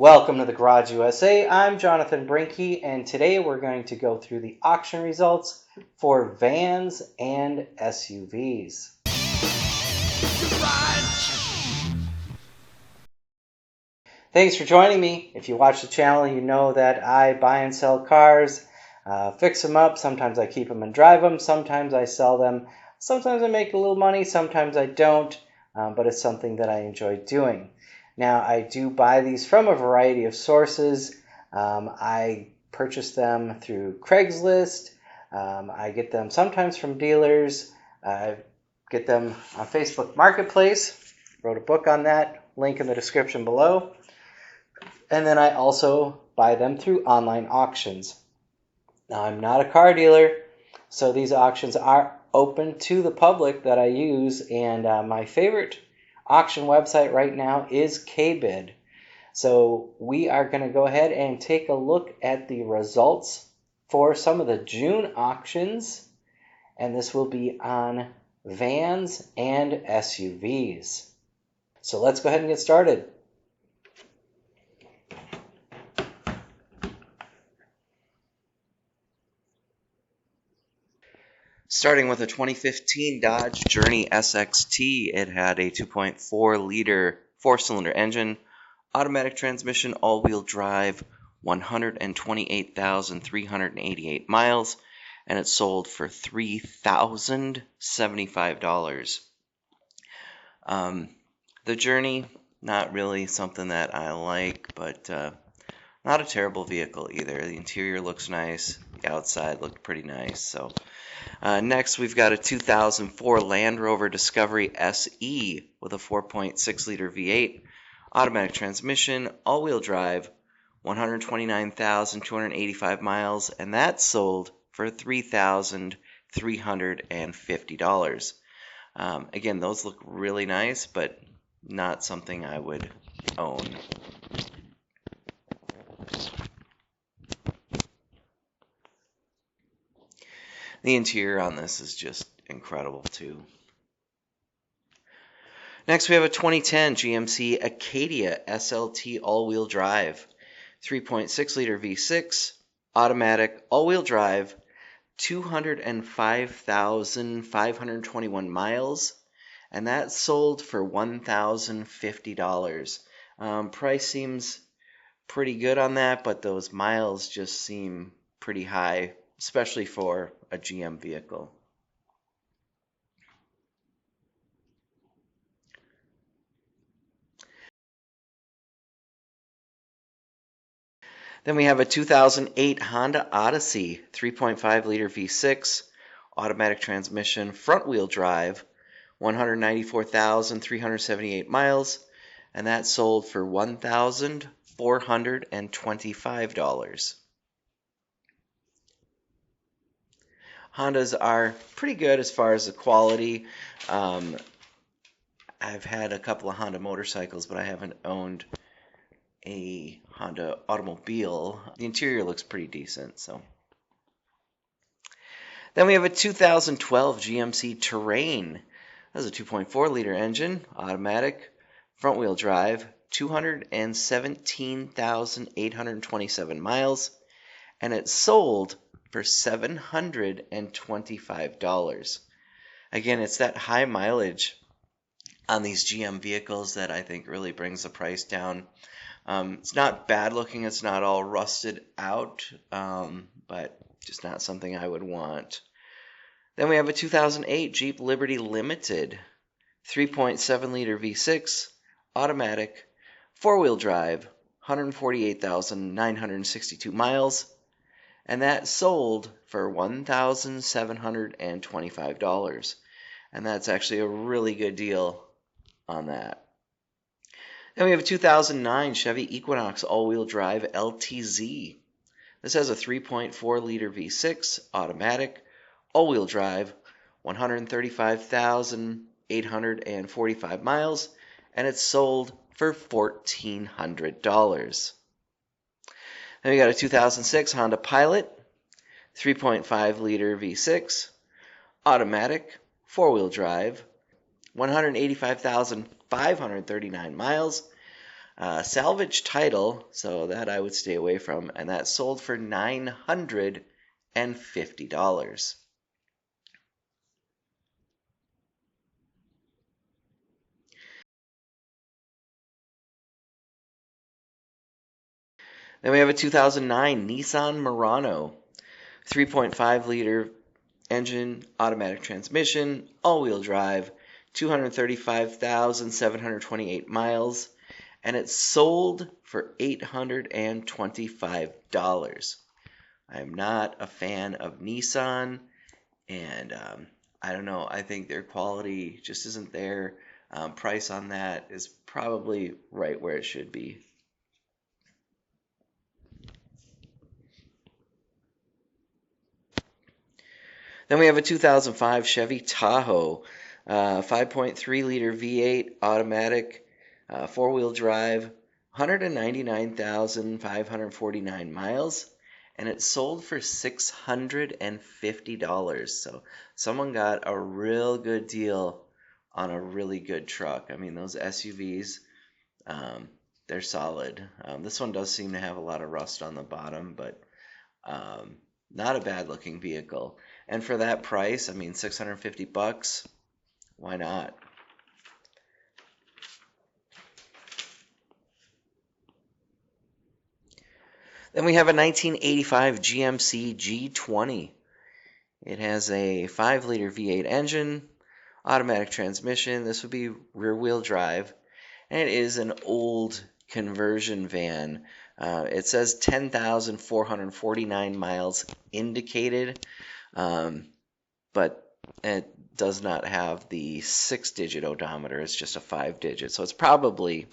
Welcome to the Garage USA. I'm Jonathan Brinke, and today we're going to go through the auction results for vans and SUVs. Thanks for joining me. If you watch the channel, you know that I buy and sell cars, fix them up. Sometimes I keep them and drive them. Sometimes I sell them. Sometimes I make a little money. Sometimes I don't, but it's something that I enjoy doing. Now, I do buy these from a variety of sources. I purchase them through Craigslist. I get them sometimes from dealers. I get them on Facebook Marketplace. Wrote a book on that. Link in the description below. And then I also buy them through online auctions. Now, I'm not a car dealer, so these auctions are open to the public that I use, and my favorite auction website right now is KBid. So we are going to go ahead and take a look at the results for some of the June auctions, and this will be on vans and SUVs. So let's go ahead and get started. Starting with a 2015 Dodge Journey SXT, it had a 2.4-liter four-cylinder engine, automatic transmission, all-wheel drive, 128,388 miles, and it sold for $3,075. The Journey, not really something that I like, but not a terrible vehicle either. The interior looks nice, the outside looked pretty nice. So next, we've got a 2004 Land Rover Discovery SE with a 4.6-liter V8, automatic transmission, all-wheel drive, 129,285 miles, and that sold for $3,350. Again, those look really nice, but not something I would own. The interior on this is just incredible too. Next, we have a 2010 GMC Acadia SLT all-wheel drive, 3.6-liter V6, automatic, all-wheel drive, 205,521 miles, and that sold for $1,050. Price seems pretty good on that, but those miles just seem pretty high, especially for a GM vehicle. Then we have a 2008 Honda Odyssey, 3.5-liter V6, automatic transmission, front-wheel drive, 194,378 miles, and that sold for $1,425. Hondas are pretty good as far as the quality. I've had a couple of Honda motorcycles, but I haven't owned a Honda automobile. The interior looks pretty decent. So then we have a 2012 GMC Terrain. That's a 2.4-liter engine, automatic, front-wheel drive, 217,827 miles, and it sold for $725. Again, it's that high mileage on these GM vehicles that I think really brings the price down. It's not bad looking, it's not all rusted out, but just not something I would want. Then we have a 2008 Jeep Liberty Limited, 3.7-liter V6, automatic, four-wheel drive, 148,962 miles, and that sold for $1,725. And that's actually a really good deal on that. Then we have a 2009 Chevy Equinox all-wheel drive LTZ. This has a 3.4-liter V6, automatic, all-wheel drive, 135,845 miles, and it's sold for $1,400. Then we got a 2006 Honda Pilot, 3.5-liter V6, automatic, four-wheel drive, 185,539 miles, Salvage title, so that I would stay away from, and that sold for $950. Then we have a 2009 Nissan Murano, 3.5 liter engine, automatic transmission, all-wheel drive, 235,728 miles, and it sold for $825. I am not a fan of Nissan, and I don't know. I think their quality just isn't there. Price on that is probably right where it should be. Then we have a 2005 Chevy Tahoe, 5.3 liter V8 automatic, four-wheel drive, 199,549 miles, and it sold for $650. So someone got a real good deal on a really good truck. I mean, those SUVs, they're solid. This one does seem to have a lot of rust on the bottom, but not a bad looking vehicle. And for that price, I mean, $650, why not? Then we have a 1985 GMC G20. It has a 5 liter V8 engine, automatic transmission. This would be rear wheel drive. And it is an old conversion van. It says 10,449 miles indicated, but it does not have the 6-digit odometer. It's just a 5-digit. So it's probably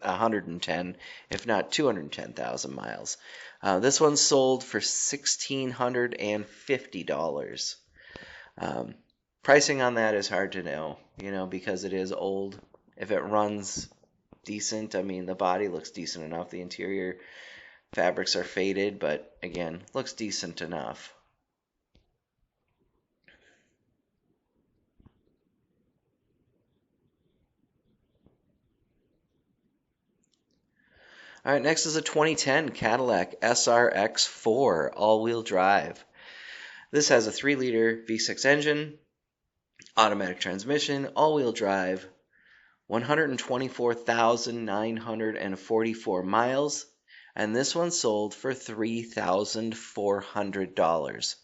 110, if not 210,000 miles. This one sold for $1,650. Pricing on that is hard to know, because it is old. If it runs decent, I mean, the body looks decent enough. The interior fabrics are faded, but again, looks decent enough. All right, next is a 2010 Cadillac SRX4 all-wheel drive. This has a 3 liter V6 engine, automatic transmission, all-wheel drive, 124,944 miles, and this one sold for $3,400.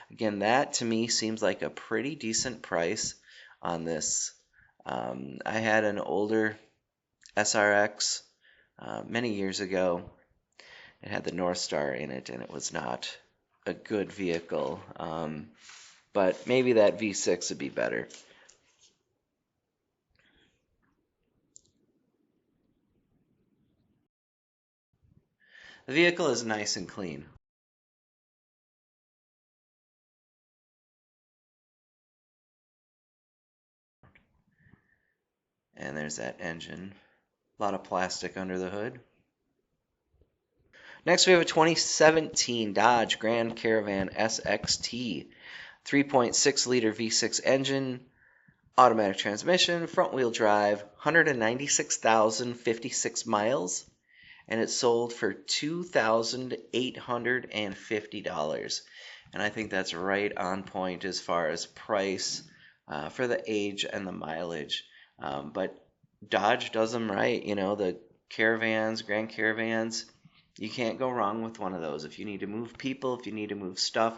Again, that to me seems like a pretty decent price on this. I had an older SRX many years ago. It had the North Star in it, and it was not a good vehicle. But maybe that V6 would be better. The vehicle is nice and clean. And there's that engine. A lot of plastic under the hood. Next, we have a 2017 Dodge Grand Caravan SXT. 3.6 liter V6 engine, automatic transmission, front wheel drive, 196,056 miles, and it sold for $2,850. And I think that's right on point as far as price for the age and the mileage. But Dodge does them right. The Caravans, Grand Caravans, you can't go wrong with one of those. If you need to move people, if you need to move stuff,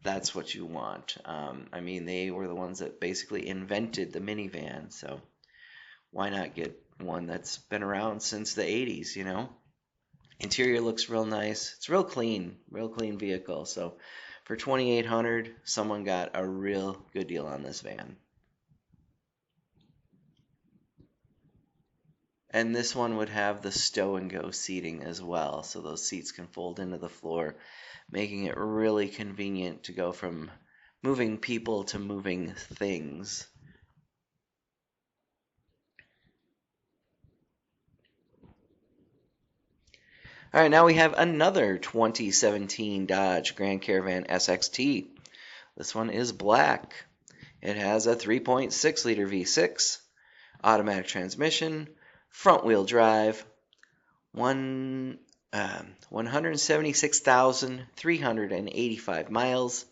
that's what you want. I mean, they were the ones that basically invented the minivan, so why not get one that's been around since the 80s, Interior looks real nice. It's real clean vehicle. So for $2,800, someone got a real good deal on this van. And this one would have the stow and go seating as well, so those seats can fold into the floor, making it really convenient to go from moving people to moving things. All right, now we have another 2017 Dodge Grand Caravan SXT. This one is black. It has a 3.6 liter V6, automatic transmission, front-wheel drive, 176,385 miles,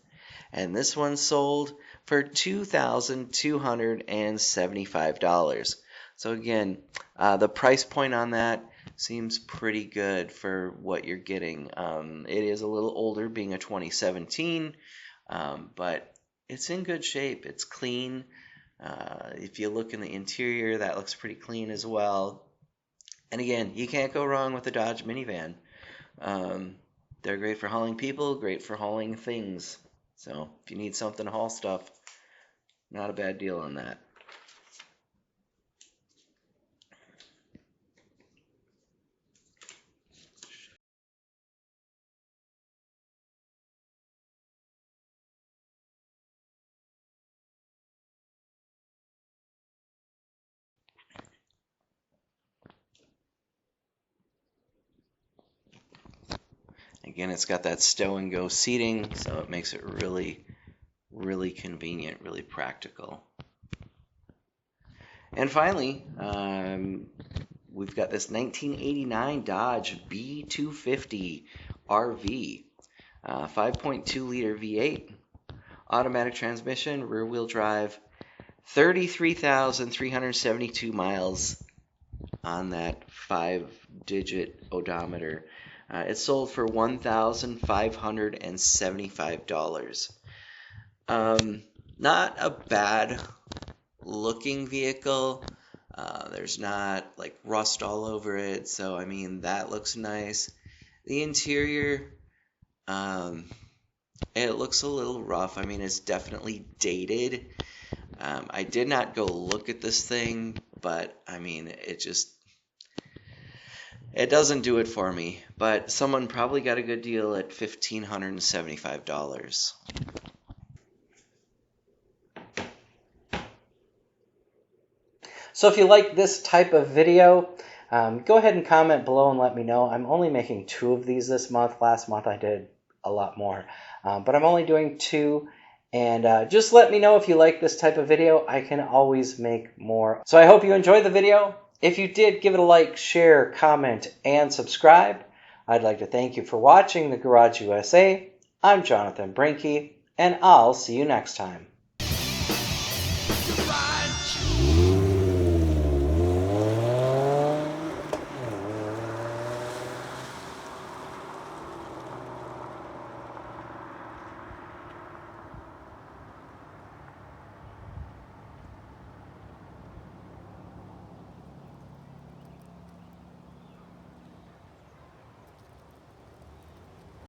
and this one sold for $2,275. So again, the price point on that seems pretty good for what you're getting. It is a little older, being a 2017, but it's in good shape. It's clean. If you look in the interior, that looks pretty clean as well. And again, you can't go wrong with a Dodge minivan. They're great for hauling people, great for hauling things. So if you need something to haul stuff, not a bad deal on that. Again, it's got that stow and go seating, so it makes it really, really convenient, really practical. And finally, we've got this 1989 Dodge B250 RV, 5.2 liter V8, automatic transmission, rear wheel drive, 33,372 miles on that 5-digit odometer. It sold for $1,575. Not a bad looking vehicle. There's not like rust all over it, so I mean that looks nice. The interior, it looks a little rough. I mean, it's definitely dated. I did not go look at this thing, but I mean, it doesn't do it for me. But someone probably got a good deal at $1,575. So if you like this type of video, go ahead and comment below and let me know. I'm only making 2 of these this month. Last month I did a lot more, but I'm only doing 2. And just let me know if you like this type of video. I can always make more. So I hope you enjoyed the video. If you did, give it a like, share, comment, and subscribe. I'd like to thank you for watching The Garage USA. I'm Jonathan Brinke, and I'll see you next time.